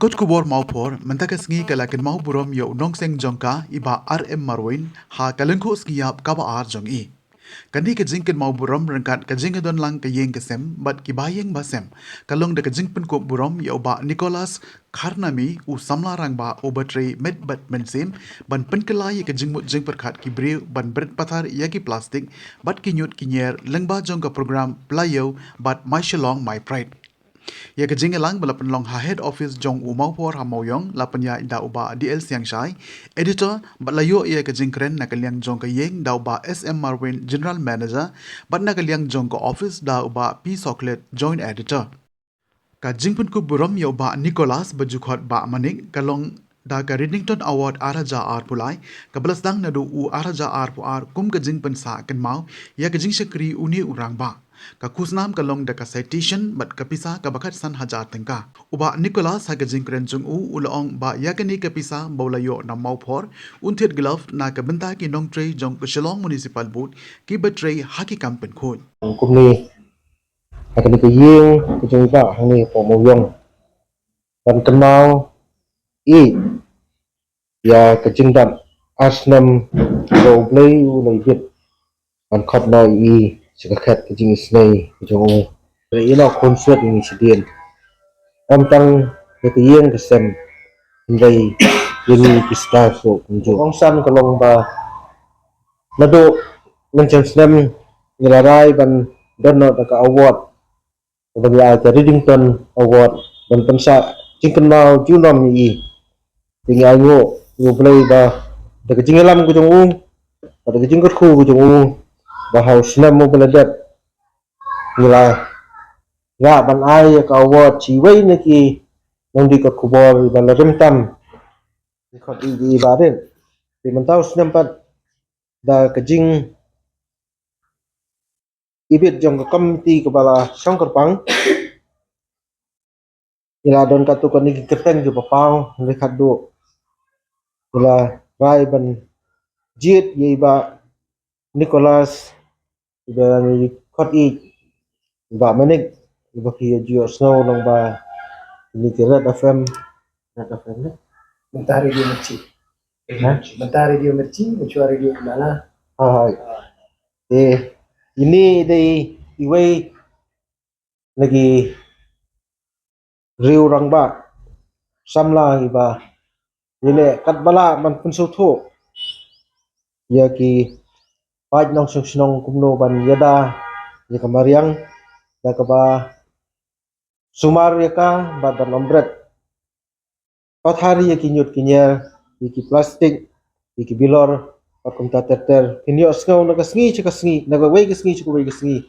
Takut kubor mau por, mentaka sengi kalakin mau burom yo nong seng jongka iba RM Marwin ha kalengko skiap kaba ar jong i. Kandi ka jingkin mau burom rengkat ka jingdon lang ka yeng kesem bat ki bayeng basem. Kalong de ka jingpin ko burom yo ba Nicholas Karnami u samla rang ba o batri med bat mensim ban penkelai ka jingmut jing perkat ki brew ban bret patar ya ki plastik bat ki nyut ki nyer lengba jong ka program playo bat my shalong my pride. Ya ke jingelang bala penlong ha head office jong umau por ha moyong la penya da uba DL siang shai editor balayo ya ke jingkren na kaliang jong ka yeng da uba SM Marwin general manager bat na kaliang jong ka office da uba P Chocolate joint editor ka jingpun ku burom ya uba Nicholas bajukhot ba manik kalong da ka Reddington Award araja ar pulai ka belasdang na do u araja ar pu ar kum ka jingpun sa kan mau ya ka jing shakri uni urang ba ka kusnam kalong da ka citation bat ka pisa ka bakat san hajar tengka uba Nicholas ha ka jingkren jung u ulong ba ya ka ni ka pisa bolayo na mau por untet glove na ka benta ki nong trei jong ka Shillong municipal board ki betray haki kampen khoi kum ni akan ke yeng ke jong ba hang ni po mo yong dan kenal i ya ke jing dan asnam go play u nei bit an khop noi i sika khat ke jing snei ke jong re ina concert ni sidien am tang ke yeng ke sem ndai yeni ki staff so kunjo ong san kalong ba nado mention snam nilarai ban dono ka award bagi ada Reddington Award dan pensa jingken mau junom ni tinggal ngo play ba da jingelam ko jong da jingkot khu ko jong ba house na mo beladat nila ya ban ai ka award chi wei ne ki nong di kot kubor ban la remtam di khot i ba den di mentau snampat da kejing ibit jong ka komiti kepala Songkerpang ila don katu kan ni keteng ju papau ni khadu ila rai ban jit ye ba Nicholas ida ni khot i ba manik ba ki ju snow long ba ni Red FM ne Mentari Radio Merci. Mentari Radio Merci, Mucua Radio Lala. Hai. Ini dei iwei lagi riu rang ba samla iba ini kat bala man pensu thu ya ki paj nong senong kumno ban yada ya kamariang da ka ba sumar ya ka ba ban ombret pathari ya ki nyut kinya ki plastik ki bilor pakum ta ter kinyo sngo na ka sngi chika sngi na ka wei ka sngi chika wei ka sngi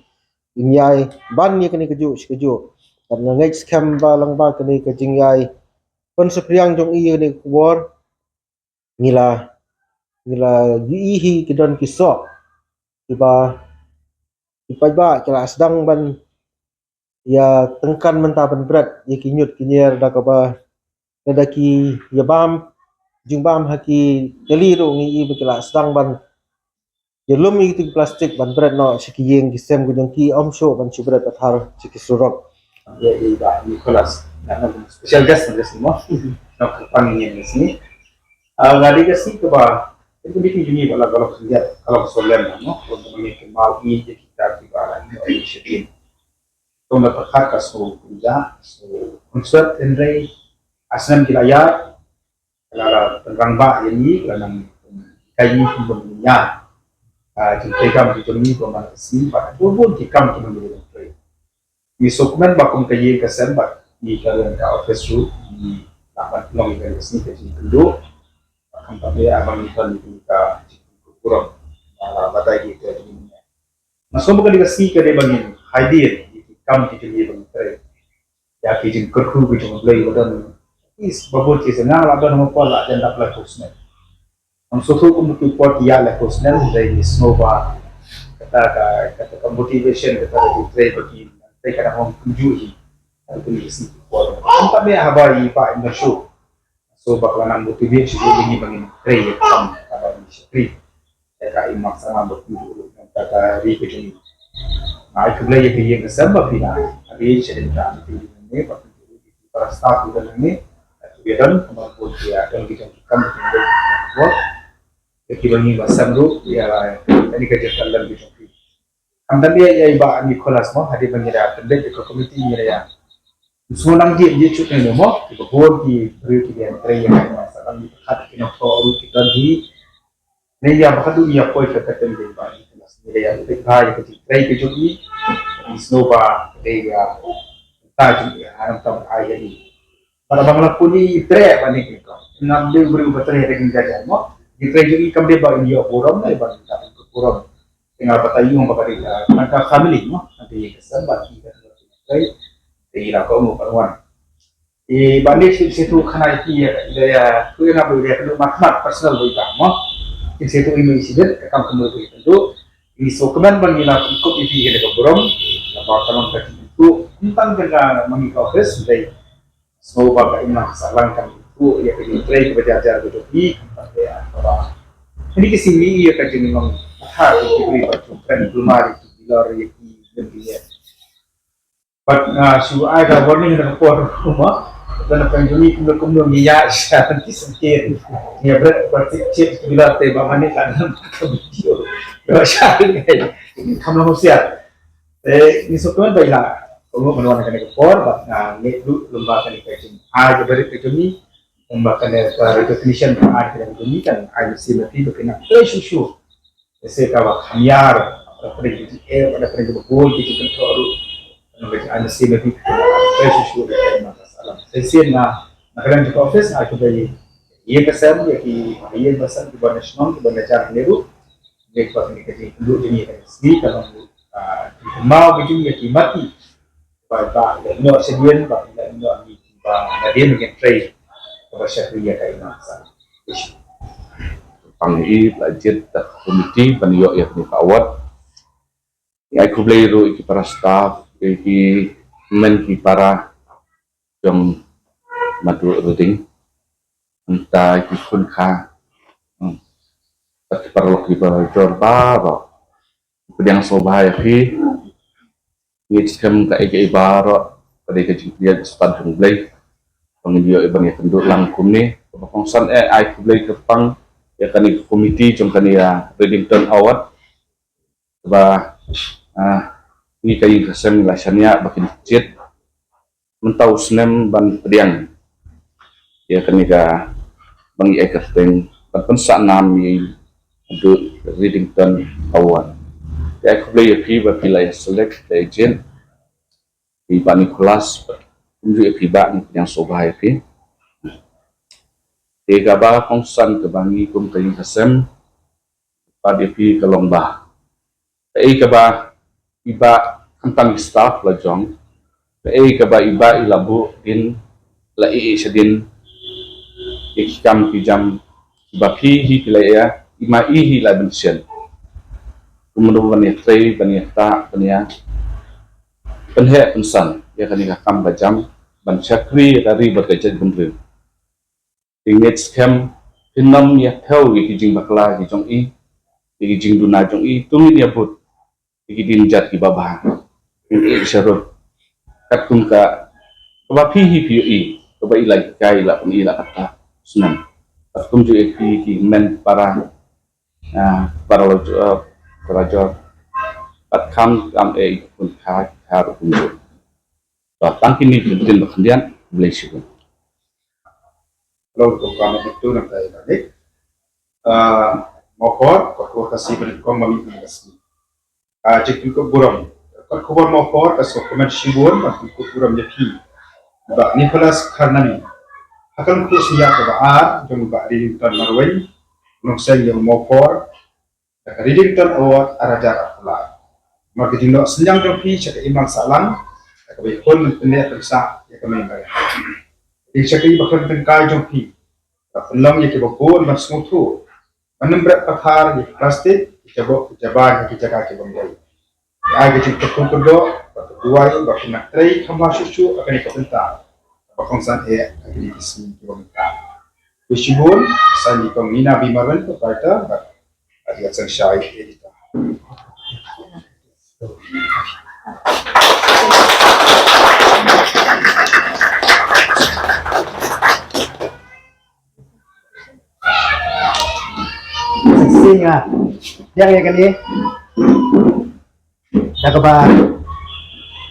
inyai ban ya kini keju karena ngai scam ba lang ba kini ka jingyai pon supriang jong i ni kubor ngila hi kidon kiso iba ba kala sedang ban ya tengkan mentaban berat ya kinyut kinyer da ka ba da ki ya bam jingbam haki keliru ngi i kala sedang ban ya lum i tik plastik ban berat no sikiyeng kisem gudang ki om show ban chibrat athar sikisurok Ya iba Nicholas. Nah, special guest na kasi mo. No, pangingin ni sini. Ngadi kasi ko ba? Ito bikin juni wala kalau solen no. Kung mangingin mal i kita tiba ni initiative. Kung napakhat ka so kuja so concert enray asam kilayar kala rangba yani kanang kayi kumbunya. Kita kam juni ko man si ba bubun kikam kumbunya. Di dokumen bakum kaye kasen bak di kalian ka office room di dapat long event sini ke sini dulu akan tapi abang itu ka kurang batai gitu ini masuk bukan dikasih ke dia bangin hadir di kam kita dia bang tray ya kita kerku kita mulai badan is babul kita nang ada nama pola dan dapat kosmen masuk tu untuk pot ya le kosmen dari snowba kata motivation kata di tray bagi mereka nak mengunjungi atau isi kuat. Tapi habari Pak Indonesia, so bakalan motivasi ini bagi trade apa ini trade. Mereka imak sama berkunjung kata repeat. Nah itu bela yang sebab ini. Habis cerita ini pakai para staff itu ini kemudian kemampuan dia dan kita kan buat kekibangi basam ru ya ini kerja dalam bidang ini. Amdan dia ya iba Nicholas mo hadi bangira tende ke komite ni ya. Semua nang dia cuci ni mo kita buat di beri dia tray yang masalah ni hat kena tahu kita di ni ya bakal dia poi ke tende iba Nicholas ni ya kita ya ke tray ke cuci snowba dia tajuk ya haram tahu ayat ni. Pada bangla puni tray apa ni kita. Nam dia beri baterai dengan jajan mo. Di tray juga kami dia dia borom ni bang kita borom. Tinggal batayong bakari angka family no nanti kesan bagi kita tray di la ko mo parwan balik situ khana iki ya tu yang apa dia perlu makmat personal bagi kamu di situ ini insiden akan kembali tentu ini sokeman bagi la ikut ini ke borom apa kalau itu tentang dengan mengikofes dari semua bagai imam salangkan itu ya ke tray ke baca itu di apa ini kesini ya kajian memang harus diberi percobaan belum itu bilar yaki dan dia. But ada warning dengan rumah dan apa yang ini kumul niya siya nanti sedikit niya berarti bilar teba mana kan video. Siya ini kamu siap. Ini sokongan baiklah. Kamu menuan kan ekor, but netlu lembaga kajian. Ada beri kajian lembaga recognition ada kajian kan ada simulasi berkena susu. Jese kawa khamyar pada pergi pada pergi berbol kita kontrol bagi anda sini lebih proses juga masalah sesi na nakaran juga office aku bagi ia kesam ya ki ia besar di nasional di bandar Nehru dia kuat ni kerja dulu ini kan sini kalau mau begitu ya ki mati pada no sedian pada no ni pada dia mungkin trade pada syahria kain masalah pangi budget komiti panio ya ni kawat ai kublai ro iki para staff iki men ki para yang madu ruting entah iki kun kha tapi perlu ki para jor ba pedang sobha ya ki ni skam ka iki ibaro pada ke dia stad kublai pangiyo ibang ya penduk langkum ni pengsan ai kublai kepang ya kani komiti jom kani ya Reddington Award ba ini kayu kesem lasanya bakin cit mentau senem ban pediang ya kani ka bangi ekerteng ban sa nam yi do Reddington Award ya aku play pi ba pila ya select agent di bani kelas unjuk pi ba ni yang sobah pi Ega ba kongsan ke bangi kum kayu kasem pada pi ke lomba. Ega ba iba tentang staff la jong. Ega ba iba ilabu in la sedin ikam pijam iba pi hi pilaya ima ihi la bensen. Kemudian bani tray bani ta bani ya penhe pensan ya kani kam bajam ban chakri dari berkerja bener. Ingat scam pinam ya tahu iki jing bakla ki jong i iki jing duna jong i tumi dia but iki dinjat ki babah ini syarut katum ka ba hi i ba ilai kai la pun ila kata senang katum ju ki men para jor pat kam pun ka har pun ju tangkin ni din bakhandian blesyu Kalau kami itu nanti balik, mokor, kau kasih beri kau mami kasih. Jika kau buram, kau mokor kasih komen sibun, tapi kau buram jadi. Bak Nicholas Karnani, akan kau siap kebaar, jom bak Reddington Marwin, nongsen yang mokor, Reddington Award arajar apalah. Maka jino senjang jopi cakap imam salam, kami pun mendengar tersak yang kami bayar. Iksyaki bakal tengkai jompi. Pelang yang kebakun dan semutu. Menembrak pathar yang plastik, jaban yang jaga kebanggai. Ia kecil tekun kedua, kedua yang bakal nak try kamar susu akan ikutentang. Bakal san akan diisi kebanggai. Kushibun, sani kong Nina Bimaran kepada Adiat Sang Syahid editor. nga yang ya kani nakaba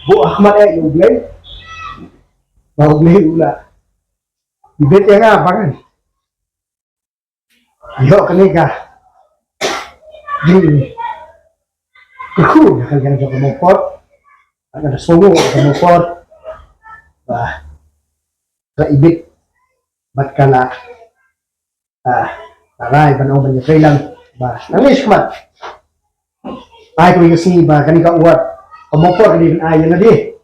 Bu Ahmad yung blay mau blay ula ibet ya nga pangan yo kani ka di kuku nakagyan sa kumupot ada songo kumupot bah sa ibit bat kala taray panong banyak lang ba nangis kumat ay ko yung ba kani ka uwat kumupot din ay na di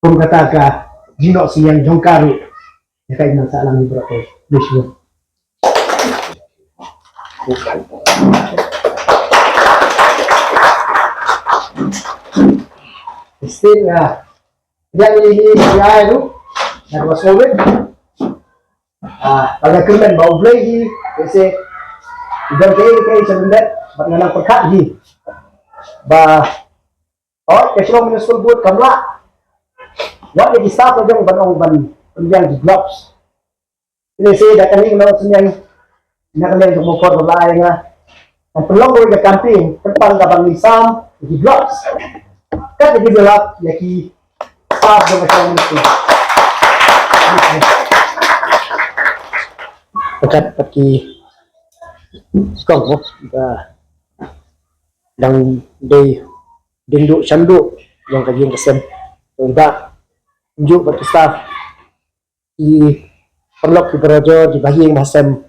kung kata ka Gino siyang jongkaru ya kay nang sa alang libro ko please still yang ini ya itu yang was COVID pada kemen bau blay kasi idan kay sa bundet bat nga lang pagka ba kasi mo yung school boot kamla what did you start with yung banong ban yung gloves ini say that kami no sunyang nakalen yung mo for wala nga ang tulong ko yung camping pagpang gabang isam yung gloves kada develop yaki staff ng masyadong pagkat pati skong mo dan day dindu sandu yang kajing kesem iba unjuk pati staff i perlok di berajo dibagi yang masem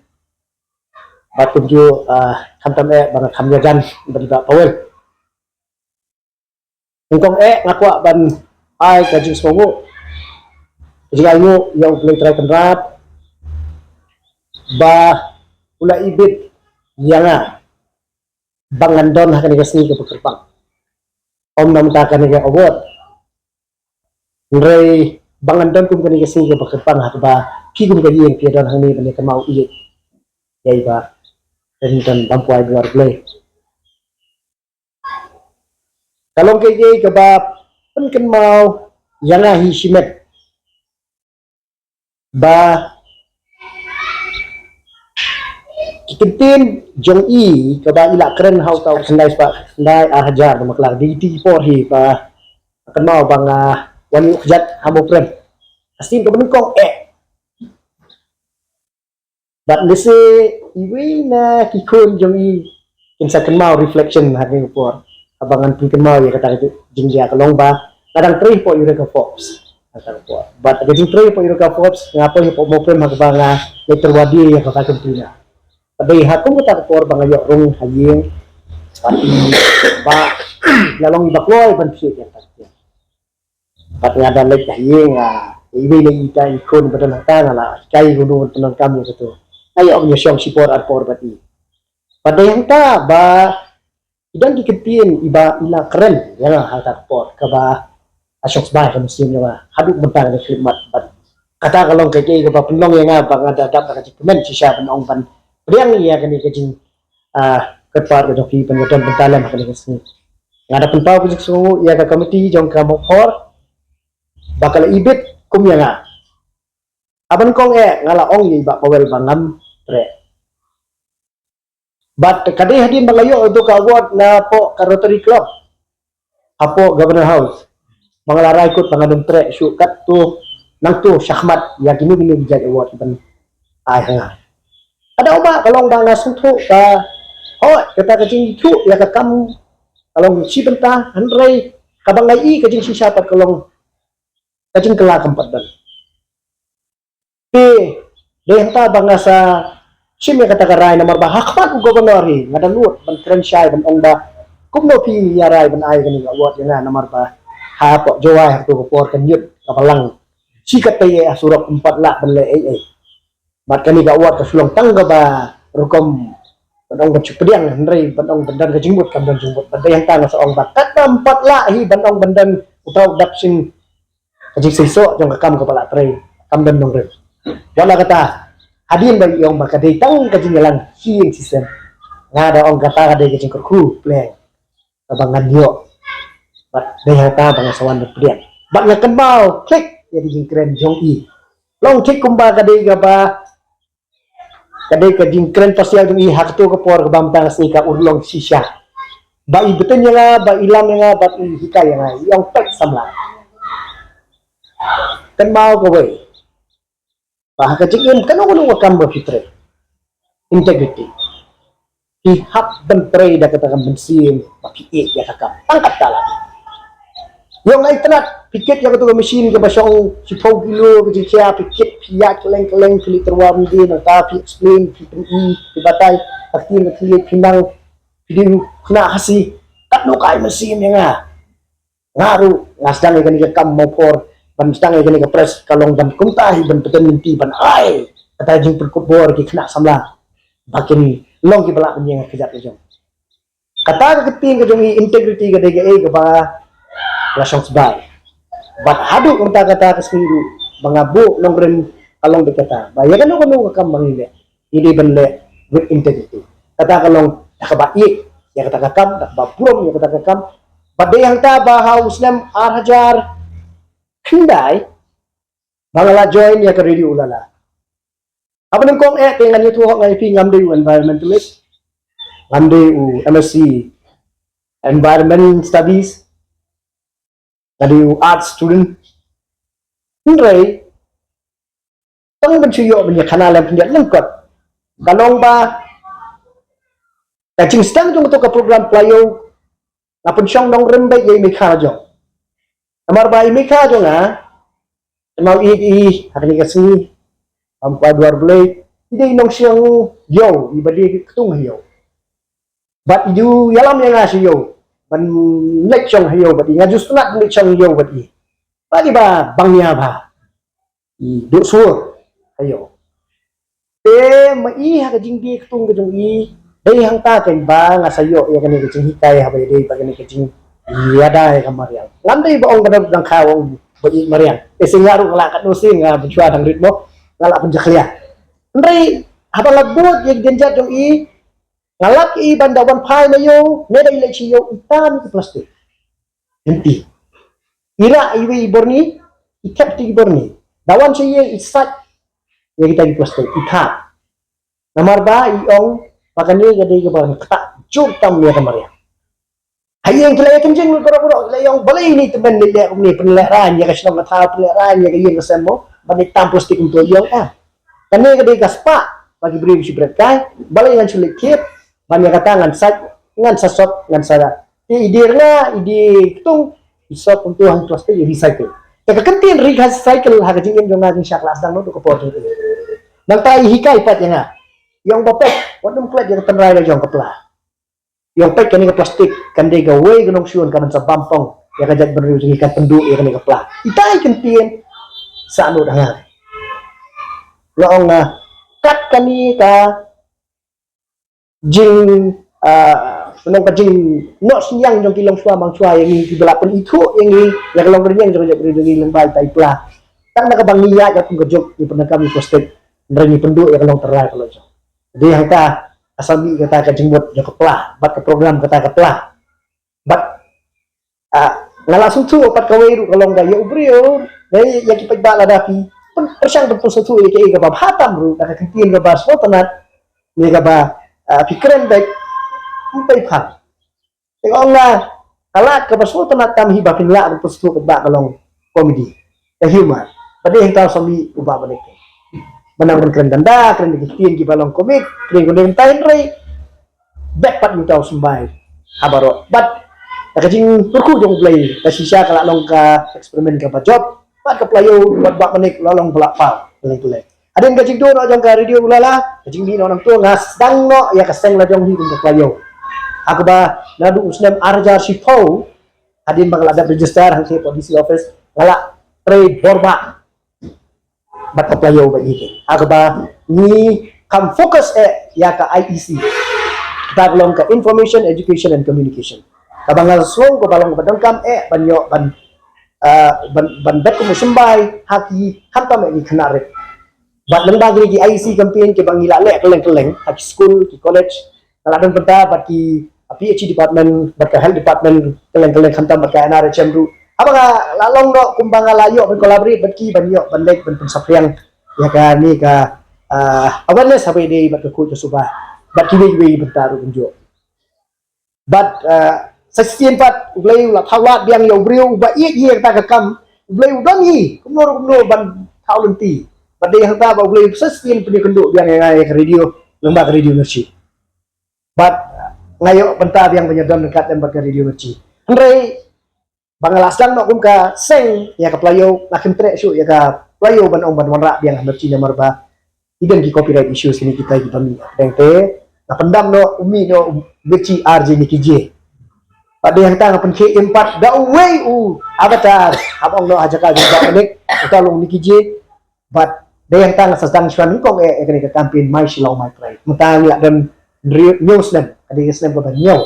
batu jo kantam bang kamyajan beriba power Engkong ngakwa ban ay kajing songo jika inyo yang play try kenrat ba ula ibit yang bangandon hakan igasni ke pekerpang om namtakan iga award nray bangandon kum kan igasni ke pekerpang hakba kigum ka yang piadon hangni bani kamau iit yai ba dan bampuai luar play kalau kaya kebab kan mau yang hisimet ba kitin jong i kaba ila keren how tau sendai pa sendai hajar maklar DT4 hi pa akan mau bang wani jat habo keren pasti ko kong but lese iwi na kikon jong i kinsa kan mau reflection haking por abangan pun mau ya kata jingja kalong ba kadang 3 po euro ka fops kata po but kadang 3 po euro ka fops ngapo yo mo pre magbanga letter wadi ya kata kuntina tapi hakong kata por banga yo rong haying pati ba lalong ibakloy ban psi ya kata pat ngada lek haying iwi le ita ikon badan tanga la kai gunu tenang kami gitu ayo om yosong sipor at por bati pada yang ta ba idan diketin iba ila keren ya hatak por kaba asok ba kan sim nga haduk mentang ni khidmat bat kata kalong kay ka penong ya nga bang ada dapat ka komen si siya penong ban priang iya kani kajing kepar ka joki pengodan bentalan kan kesni ngada pentau kajing sungu iya ka komiti jong ka mo por bakal ibit kum ya nga aban kong ngala ong iba pawel bangam tre but kadeh hadin malayo untuk award na po ka Rotary Club apo Governor House mga laray ko pangadong tre syukat to nang to syakmat ya kini bijak award ban ay nga ada ba kalong ba nga sunto ka kata kajing itu ya kakam kalong si benta handray kabang ngai kajing si siapa kalong kajing kela keempat dan deh ta bang sa siyempre katagaray na marbahak pa kung gobernori nga dalut ban krenshay ban ongba kung no pi yaray ban ay ganing award nga na marba hapo joway hakto ko por kanyut kapalang sikat tay asurok 4 la ban le ay mat kani ga award kasulong tangga ba rukom ban ong chupdiang handray ban ong bandan ka jingbut kam dan jingbut ban yang tanga sa ong bakat 4 la hi ban ong bandan utaw dapsing kajik siso jong kakam kapala tray kam dan nong red wala kata hadin ba yung makaditang kajingalang healing system nga daw ang kata kada kajing kurku play kabangan yo but dahil ta bang sawan na priyan bak nga kanbaw click ya di kren jong i long click kumba kada ga ba kadai ka jing kren pasial jong i hak tu ke por ke bamtang sni ka urlong sisya ba i betul nga ba ilam nga ba i hikay nga yang pek samla kan mau ko we ba ka jing kan ulo kam ba fitre integrity i hap ben pre da kata kan bensin ba pi ya kakam pangkat tala yung ay terat pikit yang tu mesin ke basong 10 kilo ke cia pikit pia keleng-keleng kili terwam di na tapi explain PPE dibatay pagtin na kili pinang pidin kena hasi kat no kay mesin nga ngaru ngasdang ay kanika kam mopor ban stang ay kanika press kalong dan kuntahi ban peten minti ban ay kata jing perkubor ki kena samla bakin long ki balak punya kejap jong kata keting ke jong integrity ke dega ke ba langsung sebai but hadu kata keseminggu mengabu nongren kalong berkata bayakan nong kam bangile ini benle with integrity kata kalong nakabai ya kata kakam nakabaprom ya kata kakam pada yang ta bahaw Muslim arhajar kindai bangala join ya keridi ulala apa nang kong dengan itu hok ngai pi ngamde environmentalist ngamde MSc environment studies tadi art student Hindray tang bencuyo punya kanal yang punya lengkap kalong ba kacing stang jong to ka program playo ngapun syong nong rembe ye mikha jong amar ba mikha jong mau i hari kasih ampa duar blade ide nong syong yo ibadi ketung yo but idu yalam yang asyo ban lek chong hayo badi nga just nak lek chong yo badi badi ba bangnya ba i do sur hayo mai ha jing di ketung ke jong i dai hang ta ken ba nga sayo ya kan ke jing hikai ha dai ba kan ke jing iya dai ka mariang landai ba ong kadang dang khawong badi mariang singaru ngalakat no sing nga bujua dang ritmo ngalak penjaklia ndai habang lagbot yeg denjat jong i ngalak i bandawan pai na yo neda ilay siyo itan ke plastik henti ira iwi borni ikap ti borni dawan siyo isat ya kita di plastik ikat namar ba iong pakani gade ke barang kata jur tam ya kamaria hayeng kelaya kenjeng lu koro-koro kelayong balay ni temen nilai ni peneleran ya kasih nama tahu peneleran ya kayeng kesemo bani tam plastik untuk iong kani gade gaspa bagi beri si berat kai balay yang sulit kip banyak kata ngan sasot ngan sada idirna ide tung isot untuk hang plastik recycle kekentin recycle ha kajingin jong ngin syak lasdang no ko pot itu nang tai hikai pat yang bapek wadum klat yang tenrai jong kepla yang pek kani ke plastik kan de gawe gnong syun kan sa bampong ya kajat beru ikan penduk ya kani kepla itai kentin sa anu dangar laong kat kani ka jing menong ka jing no siang jong kilong sua mang sua yang di belapan itu yang long renyang jong jong lembal tai pla tak nak bang niat ya pun gejok di pernah kami posted dari penduk yang long terai kalau jong jadi hangta asami kata ka jing buat jong kepla bat ke program kata kepla bat langsung tu opat kawiru kalau enggak ya ubrio dari ya kita bala dapi persang betul satu ya ke ga hatam bro ka kentin ga bas fotonat ni ga ba pikiran baik umpai phang tengok lah kalat ke basu tanat tam hibakin la betul satu ke bak kalong komedi humor pada yang tahu sami ubah balik menang keren ganda keren dikitin ki balong komik keren keren tain rei back pat mu tahu sembai habaro but kajing turku jong play kasisya kala long ka eksperimen ka job pat ka playo buat bak menik lolong pelak pau pelek ada yang kajing do jong ka radio ulala kajing di orang tua ngas dang no ya kaseng la jong hi ka playo aku ba nadu usnem arjar sipau adin bang ada register hang polisi office ngala trade borba bat ka playo ba iki aku ba ni kam fokus ya ka IEC kita belum ke information education and communication kabangal slong ko balong badangkam banyo ban bet ko musembay haki hantam ni khanare bat lembag gi IEC campaign ke bangila le keleng haki school ki college kaladon penta bat ki PhD department bat ka health department keleng hantam bat ka NRHM ru apa lalong do kumbang layo ben collaborate bat ki banyo bandek ben pensapriang ya ka ni ka awareness apa dia bat ke kuat subah bat kiwi bentar unjuk bat sesien pat ulai ulah thawat biang yo brio ba ye ta ka kam ulai udang ni kumno ban thau lenti bat dia hata ba ulai sesien punya kenduk biang ngai ke radio lembak radio Mercy bat ngayo bentar biang penyedon dekat dan bat ke radio Mercy Andre bangalasang no kumka seng ya ka playo nakim trek syu ya ka playo ban ong ban wanra biang Mercy nomor ba idan ki copyright issues ini kita mi dengte na pendam no umi no Mercy RJ ni kije pada yang tang pen K4 da way avatar abang no aja ka juga menik utalong ni kije but da yang tang sedang swan kong kini ke campaign my Shillong my pride mutang ya dan news nem ada snap ko banyo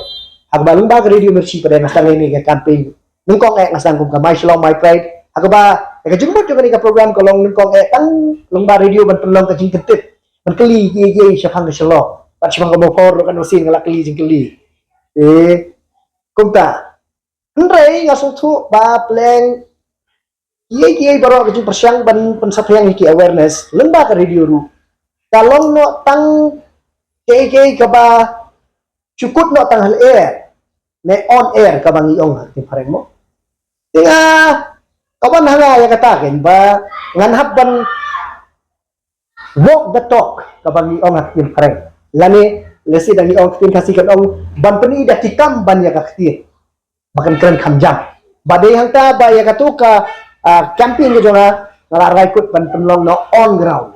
agbalung ba radio Mercy pada nasang ini ke campaign nungkong nasang ko my Shillong my pride agba jumbo juga ni ka program kolong nungkong tang lungba radio ban pelong ka jingketit ban keli ye syafang ke Shillong pat syafang ko mo kan usin ngala keli jingkeli kumta Andre ngasung tu ba pleng ye baru ke persiang ban pensapaian iki awareness lemba ke radio ru kalong no tang ke ba cukut no tang hal air ne on air ka bang iong ti pareng mo tinga kawan hanga ya kataken ba nganhap ban walk the talk ka bang iong ti pareng lani lesi dang iong tin kasih kan ong ban peni dah tikam ban ya kakti makan keren kamjam badai hang ta ba ya katuka camping ke jonga ngalarai kut ban penlong no on ground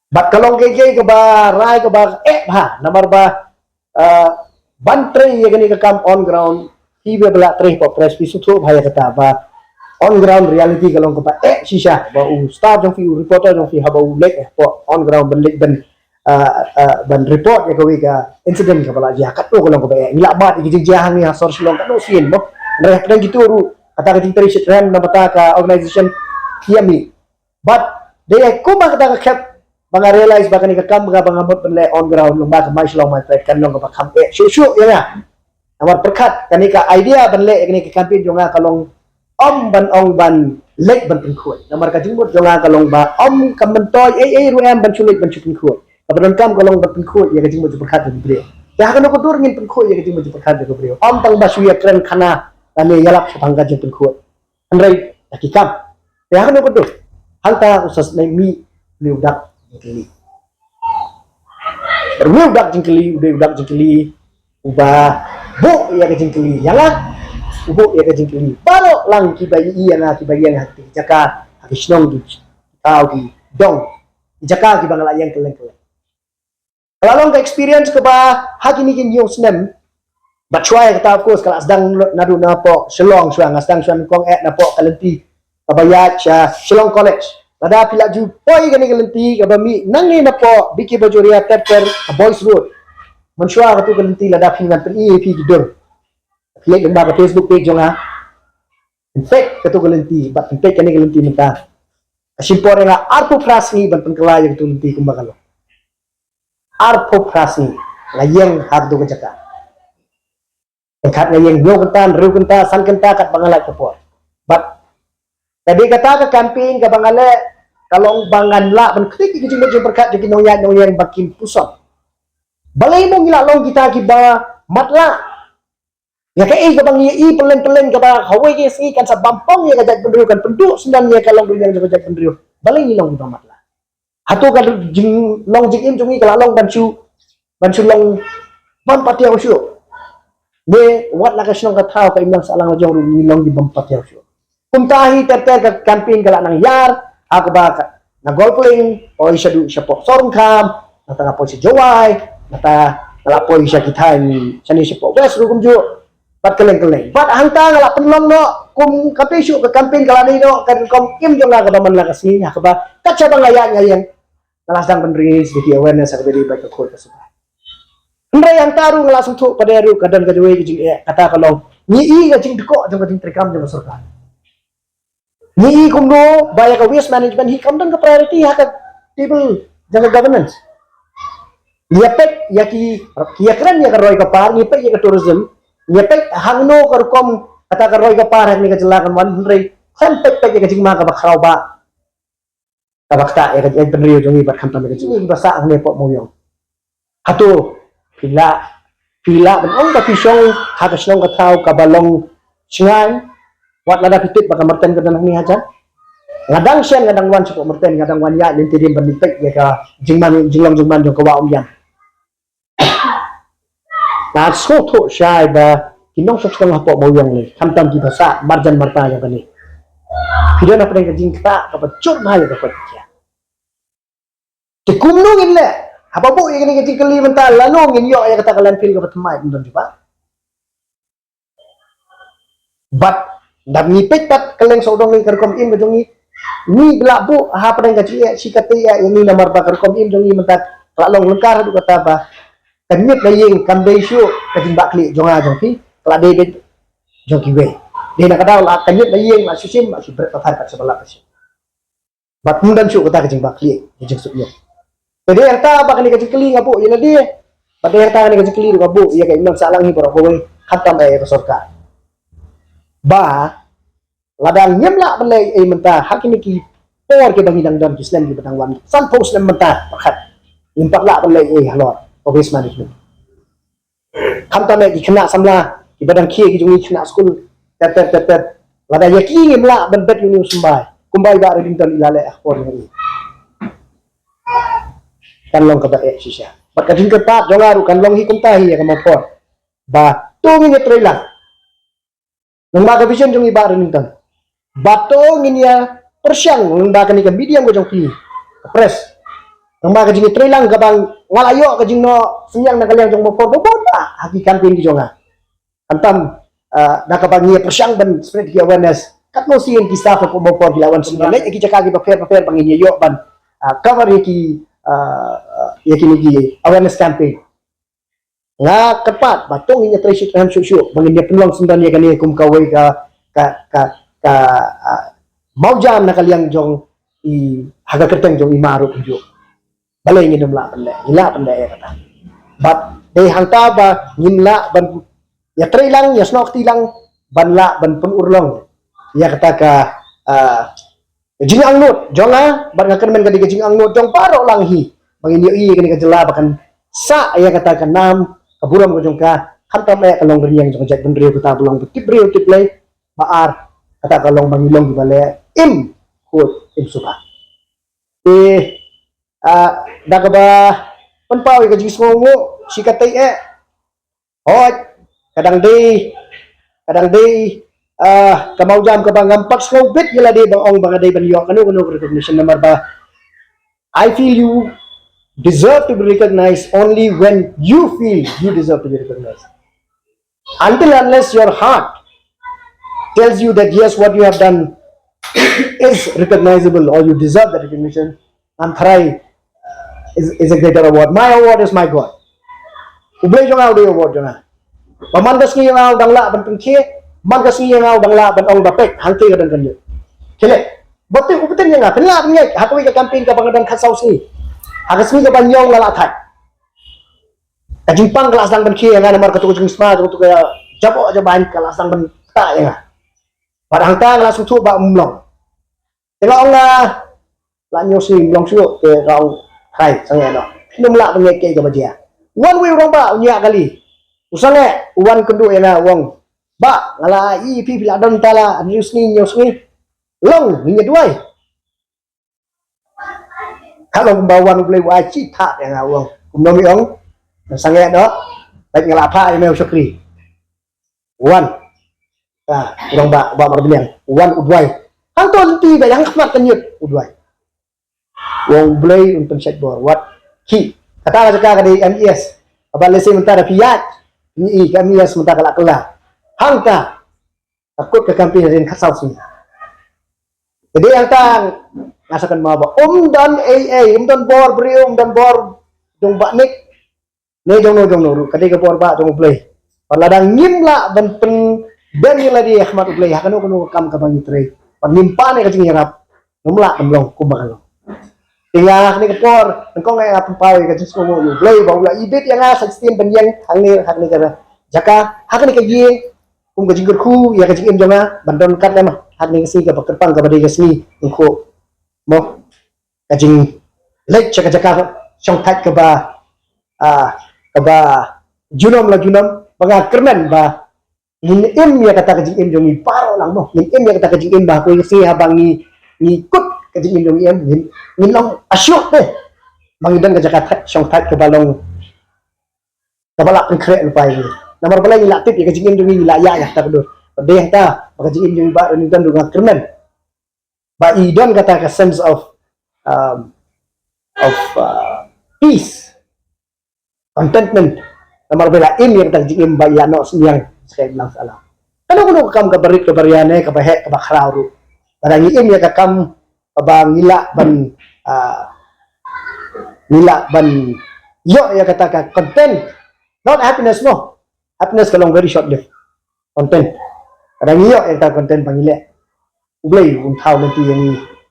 bat kalong ke ba rai ke ba ha namar ba ban tre ya gani ke kam on ground tibe bela tre po press pisu tu bhaya kata ba on ground reality kalong ke ba shisha ba staff jong fi reporter jong fi haba lek po on ground ban lek ban report ya kawi ka incident ka bala ja kat to kolong ko ba ngila bat gi jang ni hasor silong kan usin mo reh dan gitu ru kata ka tari shitran na mata ka organization kiami but they ko ba kata ka cap banga realize ba ka kam ga banga mot penle on ground long ba ka mai silong mai pet kan long ka kam shu ya na amar perkat kanika idea banle kani ka campaign jonga kalong ban ong ban lek ban pengkhuai namar ka jingmut jonga kalong ba kamentoy ruam ban chulik ban chupin khuai kabadan kam kalong ban pengkhuai ya ka jingmut perkat di beliau ya kan ko dur ngin pengkhuai ya ka jingmut perkat di beliau tang basu ya kren khana ane yalap sapangga jing pengkhuai andrai takikam ya kan ko dur hanta usas nai mi liudak jingkeli bermudak jingkeli udah jingkeli ubah bu ya ka jingkeli yalah ubo ya ka jingkeli baro lang kibai iya na kibayan hati jaka hakisnong di tau di dong jaka ki bangalayang keleng kalau ka experience ke ba hakini kin yung snem but try kata of course kalau sedang nadu na po Shillong suang sedang suan kong na po kalenti kabayat siya Shillong College ada pila ju poi gani kalenti kabami nangi na po biki bajoria tepper boys road mansua katu kalenti lada pingan per EAP gidur like lembaga Facebook page nga in fact katu kalenti but in fact kani kalenti menta asimpore nga arpo prasni ban pengkelaya katu kalenti kumbakalo arpo prasni ngayeng hardo kajaka engkat ngayeng nyo kentan ru kenta san kenta kat bangalai kapor but tadi kata ka camping ka bangale kalong bangan la ban klik ki jing berkat di noyan bakin pusat balai mo ngilalong kita kiba matla ya kai ka bang i pelen ka ba hawai ke si kan sa bampong ya kajak pendriu kan penduk sendan ya kalong dunyang kajak pendriu balai ngilong kita matla hatu ka jing long jing im jungi kalalong bansu long ban patiaw syu ne wat la ka snong ka thao ka imlang salang jong ngilong di ban patiaw syu kumtahi ter ka camping kala nang yar ako ba na golfing o siya po sorungkam nata po si Jowai nata ngala po siya kita ni siya siya po west rukum jo pat keleng pat hangta ngala penlong no kum kapisyo ka camping kala ni no kan kom kim jong la ka man la kasi ka ba katsa ba ngayang nalasang penris di awareness sa diri ba ka ko ka suba Andre yang taru ngalasang tu pada ru kadan ka Jowai jing kata kalong ni i ka jing deko jong ka jing trikam jong surga ni kumno baya ka waste management hi kamdan ka priority ha ka table jaga governance niapek ya ki kran ya ka roy ka par niapek ya ka tourism niapek hangno ka kom kata ka roy ka par ni ka jelakan 100 sampai pek ya ka jingma ka bakraw ba tabakta ya kan penrio jongi bat kam tambe jing basa ang nepot mo yung hatu pila ben ong ka pisong hatas nong katao kabalong singai wat lada pitit baka marten ka nang ni hajan ngadang siya ngadang wan supo marten ngadang wan ya linti din banitek ya ka jingman jong kawa yan na soto siya ba kinong sok tong hapo mo yung ni kam tam ki basa marjan marta ya bani pila na pren ka jing ka kapacot na ya dapat ya Tikumnungin le. Apa bu yang ini kali mental lalungin yo ya kata kalian feel ke temai pun juga. But dak ngipit pat kalian saudong ni kerkom im jongi ni belak bu ha padang gaji si kata ya ini nomor ba kerkom im jongi mentat lalong lengkar du kata ba. Kanyit na ying kambay syu kajing bakli jonga jongki kala de jongki we. Dia nak kata la kanyit na ying ma susim ma sibret patar kat sebelah pasy. Bat mundan syu kata kajing bakli kajing suyo. Jadi yang tak apa kini kecil keling abu, ya dia. Pada yang tak kini kecil keling abu, ya kayak imam salang hipo rapoy, khatam ayat kesorka. Ba, ladang nyemla belai mentah, hak ini ki por ke bangi dan Islam di bedang wan. Sampo Islam mentah, pakat. Impak lah belai halor, office management. Khatam ayat kena samla, di bedang kia ki jungi kena school, tet. Ladang yakin nyemla benbet ini sumbai, kumbai ba redinton ilale akpor ni. Kanlong kabae siya. Pagkajing kepat jongaru kanlong hikum tahi ya kamapor. Ba tungin ya trailer. Nang maga vision jong iba rinton. Batong inya persyang nang baga ni kambidiam go jong kini. Press. Nang maga jing trailer gabang ngalayo kajing no senyang nang kaliang jong mapor bobota hakikan pin jonga. Antam nakabang niya persyang ban spread ki awareness. Kat no siyen ki staff ko mapor dilawan senyang lek ki cakagi paper pangin yo ban cover ki yakini awareness campaign nga kepat batong inya tresi traham syuk menginya peluang sundan ya kani kum kawai ka mau jam na kaliang jong I haga kerteng jong imaru kunjuk balai ngidem la pande ya kata but they hangta ba ngimla ban ya trailang ya snok tilang ban la ban pun urlong ya kata ka jing angnut jonga bar ngakan men kadi jing angnut jong paro lang hi bangin yo kani kajela bakan sa ya kata kanam kaburam ko jong ka hantam ay kalong riang jong jak benrio ko tabulong tip rio tip lay baar kata kalong bangilong gibale im kut im suka daga ba panpaw ka jing songo sikatay hot kadang day kamau jam ka bang ampak slow bit yala de bang ong bang day ban yo kanu recognition number ba I feel you deserve to be recognized only when you feel you deserve to be recognized until unless your heart tells you that yes what you have done is recognizable or you deserve that recognition I'm trying is a greater award my award is my God ublay jong audio award jong pamandas ngi yang dangla ban pengke man kasi yang au bangla ban ong dapek hangti kadang kanyo kele bote uputan yang penla ngek hatoi ka campaign ka bangadan khasaw si agasmi ka banyong lala thai kajimpang kelas dang ban ki yang nomor katu jing sma tu ka jabo aja ban kelas dang ban ta yang padang ta langsung tu ba umlong tengok ong la nyo si long sio te rau thai sang ya no pinum la ngek ke ka badia one way rong ba unya kali usange uwan kendu ena wong ba ngala pi pila don tala news ni long ni duai kalau bawan boleh wajib tak yang awang kumnomi ong sangat do baik ngala apa email syukri wan kurang ba marbiliang wan udwai hanton ti ba yang khmat kenyut udwai wong boleh untuk set bor wat ki kata ka di MES abalese mentara piat ni MES mentara kala hangta takut ke campaign rin kasaw sini jadi yang tang ngasakan maba dan dan bor beri dan bor dong baknik ne jong no kadi ke bor ba jong play paladang ngimla ban pen ben yela di ahmad play hakano kuno kam ka bangi tre panimpa ne kajing harap ngumla demlong kumbang tingah ni ke bor engkong ngai apa pawe kajing semua yo play baula ibit yang 16 benyang hakni kara jaka hakni kaji kum kajing ku ya kajing jonga bandon kat lemah hakni si ka pakerpang ka badi gasmi engko mo kajing lek cakap song tat ke ba junom la junom banga kermen ba in im ya kata kajing im jong i paro lang mo in im ya kata kajing im ba ko si habang ni kut kajing im jong im ni long asyok deh mangidan ka jakat song tat ke balong kabalak kan kre lupa ini nomor bala ila tip ya kajing im jong i ila ya ta kudur deh ta kajing im jong ba ni dan dunga kermen ba idon kata ka sense of peace, contentment. Namar bela im yang tagji im ba yano siyang sekay lang salah. Ano kuno kam kabarit kabariane kabahe kabakraw. Barang im ya kakam kabang nila ban yo ya kata ka content, not happiness mo. Happiness kalong very short lived. Content. Barang yo ya kata content pangile. Ublay tahu nanti yang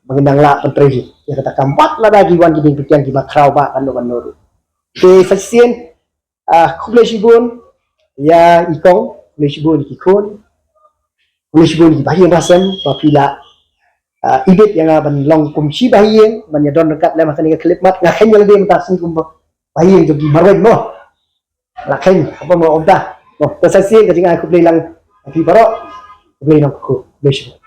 magandang la kontregi ya kata kampat la lagi wan giding pitian di makraw ba kano manoro ke fasien kuble shibun ya ikong kuble shibun ikon kuble shibun di bahiyang rasem papila ibet yang ban long kum shi bahiyang ban ya don dekat le masani ke klip mat ngaken ya lebih mentasin kum bahiyang jogi marwed mo laken apa mo obda no fasien ka jinga kuble lang pi baro kuble lang ko kuble shibun